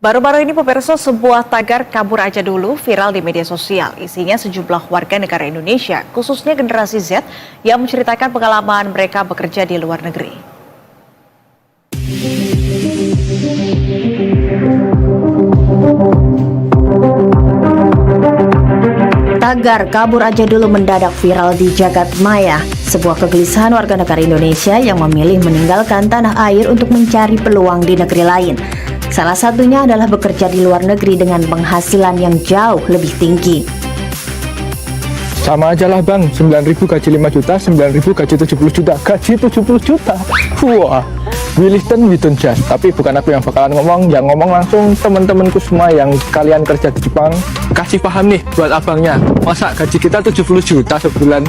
Baru-baru ini pemirsa sebuah tagar kabur aja dulu viral di media sosial. Isinya sejumlah warga negara Indonesia, khususnya generasi Z, yang menceritakan pengalaman mereka bekerja di luar negeri. Tagar kabur aja dulu mendadak viral di jagat maya. Sebuah kegelisahan warga negara Indonesia yang memilih meninggalkan tanah air untuk mencari peluang di negeri lain. Salah satunya adalah bekerja di luar negeri dengan penghasilan yang jauh lebih tinggi. Sama aja lah bang, 9.000 gaji 5 juta, 9.000 gaji 70 juta, gaji 70 juta. Wah, we listen, we don't judge. Tapi bukan aku yang bakalan ngomong, yang ngomong langsung teman-temanku semua yang kalian kerja di Jepang. Kasih paham nih buat abangnya, masa gaji kita 70 juta sebulan?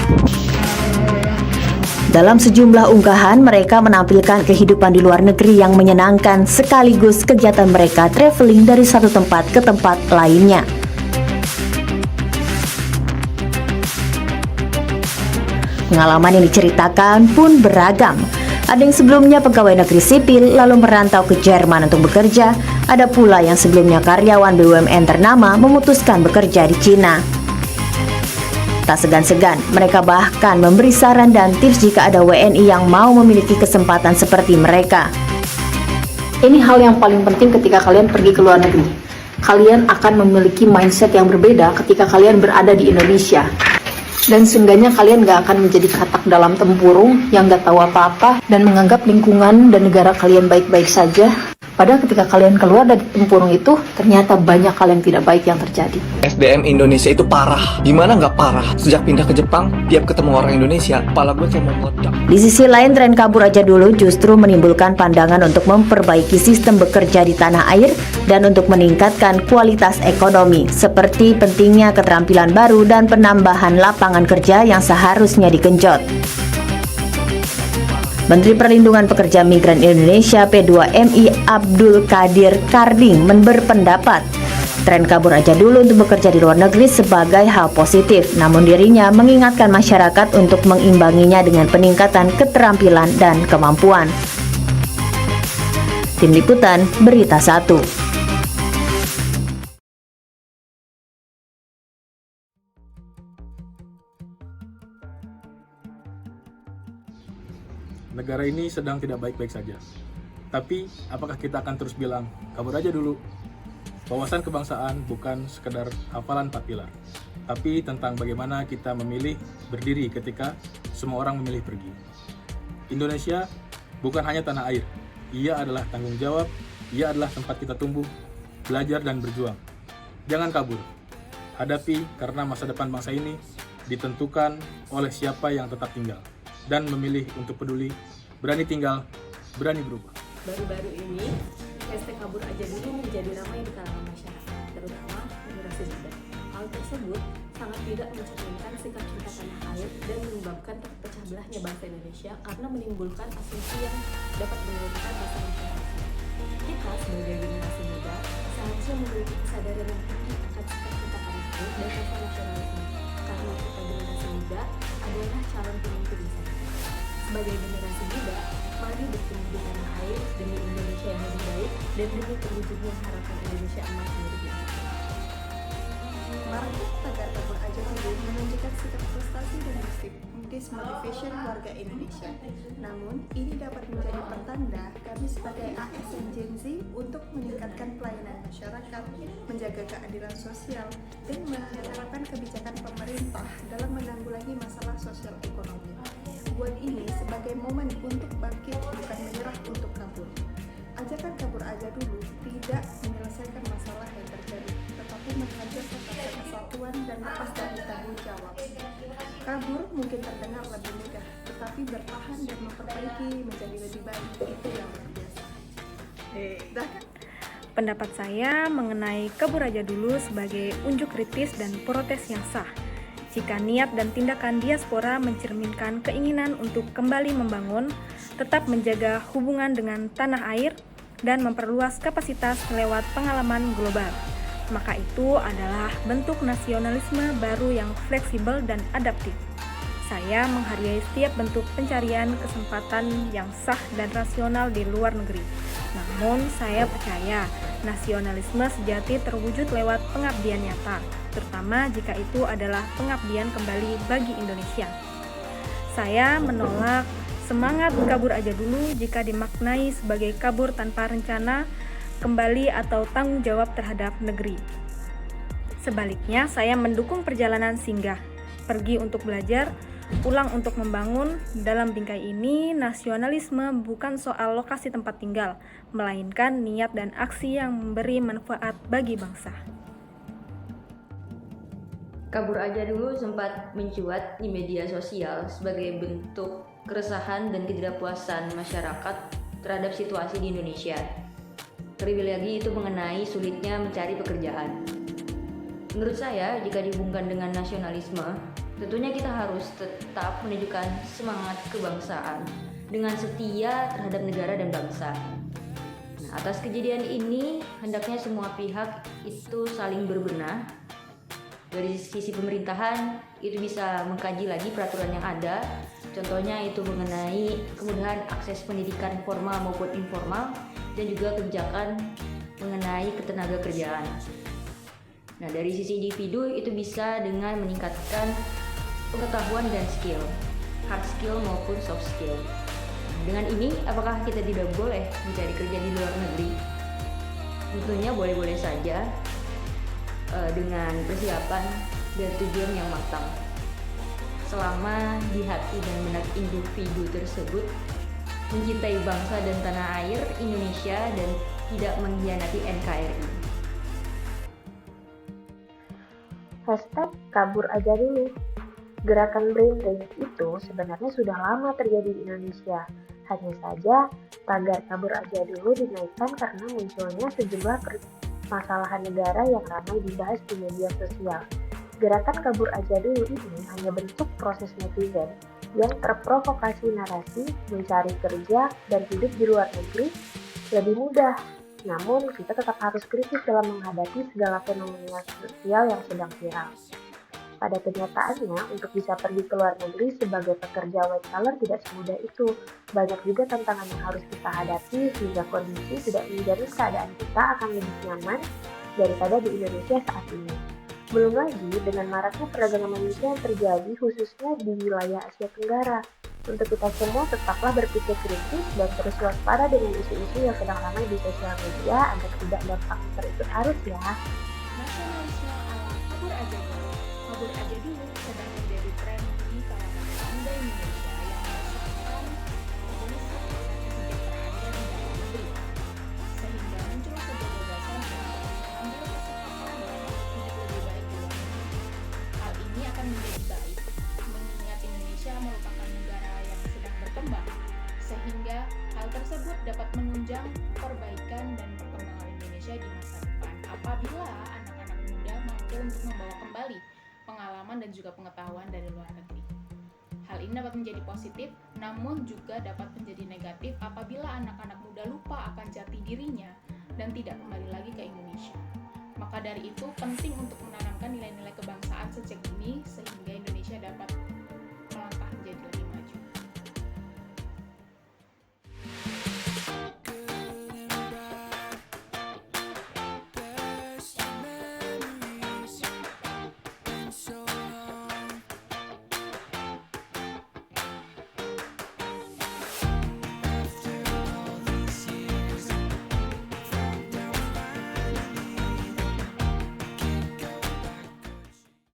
Dalam sejumlah unggahan, mereka menampilkan kehidupan di luar negeri yang menyenangkan sekaligus kegiatan mereka traveling dari satu tempat ke tempat lainnya. Pengalaman yang diceritakan pun beragam. Ada yang sebelumnya pegawai negeri sipil lalu merantau ke Jerman untuk bekerja. Ada pula yang sebelumnya karyawan BUMN ternama memutuskan bekerja di Cina. Tak segan-segan, mereka bahkan memberi saran dan tips jika ada WNI yang mau memiliki kesempatan seperti mereka. Ini hal yang paling penting ketika kalian pergi ke luar negeri. Kalian akan memiliki mindset yang berbeda ketika kalian berada di Indonesia. Dan seenggaknya kalian gak akan menjadi katak dalam tempurung yang gak tahu apa-apa dan menganggap lingkungan dan negara kalian baik-baik saja. Padahal ketika kalian keluar dari tempurung itu, ternyata banyak hal yang tidak baik yang terjadi. SDM Indonesia itu parah. Gimana nggak parah? Sejak pindah ke Jepang, tiap ketemu orang Indonesia, kepala gue kayak mau meledak. Di sisi lain, tren kabur aja dulu justru menimbulkan pandangan untuk memperbaiki sistem bekerja di tanah air dan untuk meningkatkan kualitas ekonomi, seperti pentingnya keterampilan baru dan penambahan lapangan kerja yang seharusnya digenjot. Menteri Perlindungan Pekerja Migran Indonesia P2MI Abdul Qadir Karding berpendapat tren kabur aja dulu untuk bekerja di luar negeri sebagai hal positif, namun dirinya mengingatkan masyarakat untuk mengimbanginya dengan peningkatan keterampilan dan kemampuan. Tim Liputan Berita 1. Negara ini sedang tidak baik-baik saja. Tapi, apakah kita akan terus bilang, kabur aja dulu? Wawasan kebangsaan bukan sekedar hafalan 4 pilar, tapi tentang bagaimana kita memilih berdiri ketika semua orang memilih pergi. Indonesia bukan hanya tanah air, ia adalah tanggung jawab, ia adalah tempat kita tumbuh, belajar dan berjuang. Jangan kabur, hadapi karena masa depan bangsa ini ditentukan oleh siapa yang tetap tinggal dan memilih untuk peduli, berani tinggal, berani berubah. Baru-baru ini, hashtag kabur aja dulu menjadi ramai di kalangan masyarakat, terutama generasi muda. Hal tersebut sangat tidak mencerminkan sikap cinta tanah air dan menyebabkan terpecah belahnya bangsa Indonesia karena menimbulkan asumsi yang dapat menurunkan rasa masyarakat. Kita sebagai generasi muda seharusnya memiliki kesadaran yang tinggi akan sikap cinta tanah air dan rasa nasionalisme, karena kita generasi muda adalah calon pemimpin masa depan. Sebagai generasi muda, mari bertumbuh di tanah air demi Indonesia yang lebih baik dan demi terwujudnya harapan Indonesia emas 2045. Maraknya tagar kabur aja dulu menunjukkan sikap frustasi dan dismotivation warga Indonesia. Namun, ini dapat menjadi pertanda kami sebagai ASN Gen Z untuk meningkatkan pelayanan masyarakat, menjaga keadilan sosial, dan menerapkan kebijakan pemerintah dalam menanggulangi masalah sosial ekonomi. Buat ini sebagai momen untuk bangkit, bukan menyerah untuk kabur. Ajakan kabur aja dulu tidak menyelesaikan masalah yang terjadi, tetapi menghajar serta kesatuan dan lepas dari tanggung jawab. Kabur mungkin terdengar lebih mudah, tetapi bertahan dan memperbaiki menjadi lebih baik, itu yang luar biasa. Pendapat saya mengenai kabur aja dulu sebagai unjuk kritis dan protes yang sah. Jika niat dan tindakan diaspora mencerminkan keinginan untuk kembali membangun, tetap menjaga hubungan dengan tanah air, dan memperluas kapasitas lewat pengalaman global, maka itu adalah bentuk nasionalisme baru yang fleksibel dan adaptif. Saya menghargai setiap bentuk pencarian kesempatan yang sah dan rasional di luar negeri. Namun, saya percaya nasionalisme sejati terwujud lewat pengabdian nyata, terutama jika itu adalah pengabdian kembali bagi Indonesia. Saya menolak semangat kabur aja dulu jika dimaknai sebagai kabur tanpa rencana, kembali atau tanggung jawab terhadap negeri. Sebaliknya, saya mendukung perjalanan singgah, pergi untuk belajar, pulang untuk membangun. Dalam bingkai ini, nasionalisme bukan soal lokasi tempat tinggal, melainkan niat dan aksi yang memberi manfaat bagi bangsa. Kabur aja dulu sempat mencuat di media sosial sebagai bentuk keresahan dan ketidakpuasan masyarakat terhadap situasi di Indonesia. Terlebih lagi itu mengenai sulitnya mencari pekerjaan. Menurut saya, jika dihubungkan dengan nasionalisme, tentunya kita harus tetap menunjukkan semangat kebangsaan dengan setia terhadap negara dan bangsa. Nah, atas kejadian ini, hendaknya semua pihak itu saling berbenah. Dari sisi pemerintahan, itu bisa mengkaji lagi peraturan yang ada. Contohnya itu mengenai kemudahan akses pendidikan formal maupun informal, dan juga kebijakan mengenai ketenaga kerjaan. Nah, dari sisi individu itu bisa dengan meningkatkan pengetahuan dan skill, hard skill maupun soft skill. Nah, dengan ini, apakah kita tidak boleh mencari kerja di luar negeri? Tentunya boleh-boleh saja, dengan persiapan dan tujuan yang matang. Selama di hati dan benak individu tersebut mencintai bangsa dan tanah air Indonesia dan tidak mengkhianati NKRI. #kabur aja dulu. Gerakan brain drain itu sebenarnya sudah lama terjadi di Indonesia. Hanya saja tagar kabur aja dulu dinaikkan karena munculnya sejumlah permasalahan negara yang ramai dibahas di media sosial. Gerakan kabur aja dulu ini hanya bentuk proses netizen yang terprovokasi narasi mencari kerja dan hidup di luar negeri lebih mudah. Namun, kita tetap harus kritis dalam menghadapi segala fenomena sosial yang sedang viral. Pada kenyataannya, untuk bisa pergi ke luar negeri sebagai pekerja white collar tidak semudah itu. Banyak juga tantangan yang harus kita hadapi sehingga kondisi tidak menjamin keadaan kita akan lebih nyaman daripada di Indonesia saat ini. Belum lagi dengan maraknya perdagangan manusia yang terjadi khususnya di wilayah Asia Tenggara. Untuk kita semua tetaplah berpikir kritis dan terus waspada dengan isu-isu yang sedang ramai di sosial media agar tidak gampang terikut arus ya. Nasionalisme ala kabur aja dulu. Kabur aja dulu sedang menjadi tren di kalangan pemuda Indonesia yang merasakan kondisi kesejahteraan dan di dalam negeri, sehingga muncul sebuah gagasan untuk mengambil kesempatan dan hidup lebih baik di luar negeri. Hal ini akan menjadi baik mengingat Indonesia merupakan negara yang sedang berkembang, sehingga hal tersebut dapat menunjang perbaikan dan perkembangan Indonesia di masa depan apabila anak-anak muda mampu untuk membawa kembali pengalaman dan juga pengetahuan dari luar negeri. Hal ini dapat menjadi positif, namun juga dapat menjadi negatif apabila anak-anak muda lupa akan jati dirinya dan tidak kembali lagi ke Indonesia. Maka dari itu penting untuk menanamkan nilai-nilai kebangsaan sejak dini sehingga Indonesia dapat